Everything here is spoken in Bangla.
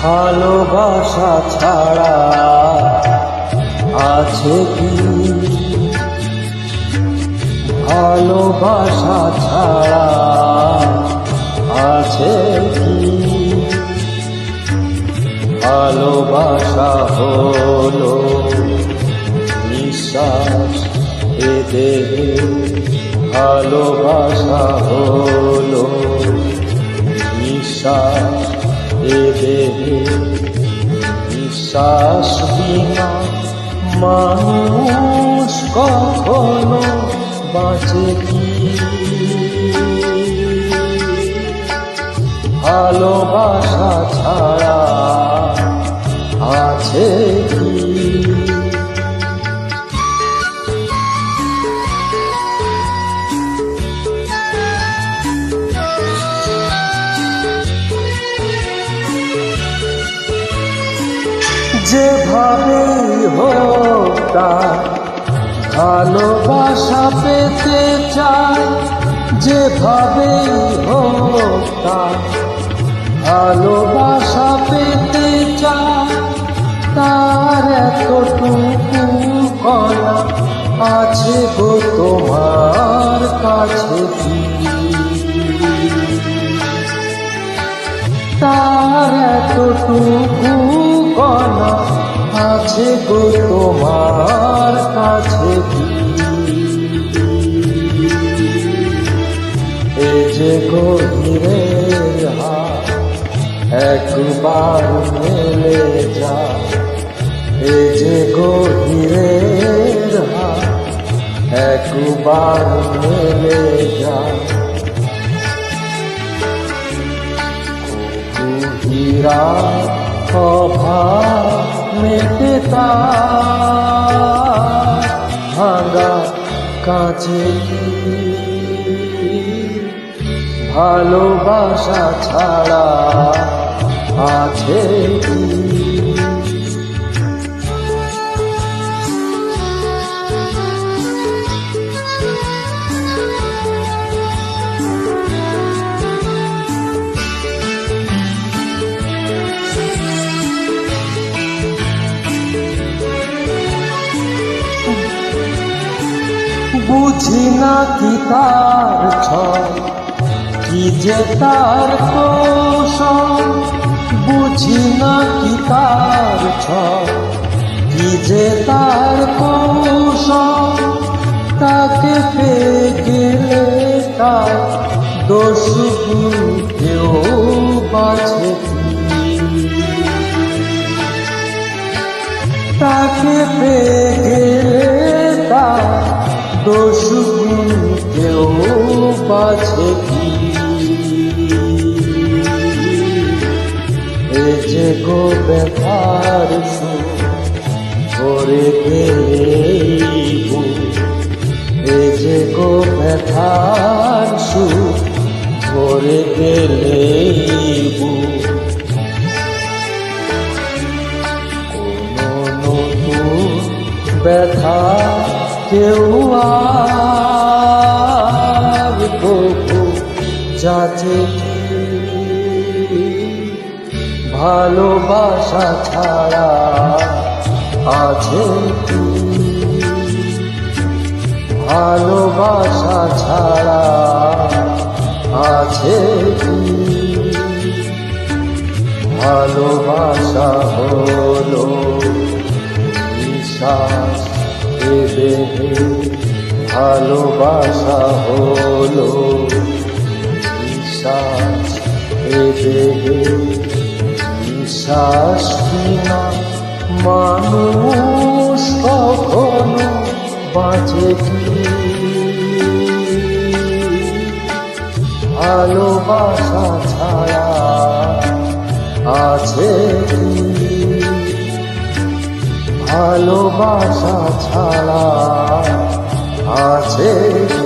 ভালোবাসা ছাড়া আছে কি? ভালোবাসা ছাড়া আছে কি? ভালোবাসা হলো নিঃশ্বাস এ দেহে, ভালোবাসা হলো নিঃশ্বাস এ দেহে। নিঃশ্বাস বিনা মানুষ কখনো বাঁচে কি? ভালোবাসা ছাড়া আছে কি? যেভাবেই হোক তার ভালোবাসা পেতে চায়, যেভাবেই হোক তার ভালোবাসা পেতে চায়। তার এতটুকু কলা আছে গো তোমার কাছে কি? তার এতটুকু কলা আছে গো তোমার কাছে কি? এ যে গভীরের হাত একবার মেলে যা, এ যে গভীরের হাত একবার মেলে যা। হীরা অভাব মেটে তার ভাঙা কাঁচে কি? ভালোবাসা ছাড়া আছে কি? বুঝি না কি তার ছয়, কি যে তার কৌশল। বুঝি না কি তার ছয়, কি যে তার কৌশল। তাকে পেয়ে গেলে তার দোষ কেউ বাছে কি? তাকে পেয়ে গেলে তার দোষ কেউ বাছে কি? এ যে গো ব্যথার সুর করে গেলেই, এ যে গো ব্যথার সুর করে গেলেই। কোনো নতুন ব্যথা কেউ আর তবু যাচ্ছে কি? ভালোবাসা ছাড়া আছে কি? ভালোবাসা ছাড়া আছে কি? ভালোবাসা হলো নিঃশ্বাস এ দেহে, ভালোবাসা হলো নিঃশ্বাস এ দেহে। নিঃশ্বাস বিনা মানুষ কখনো বাঁচে কি? ভালোবাসা ছাড়া আছে কি? ভালোবাসা ছাড়া আছে কি?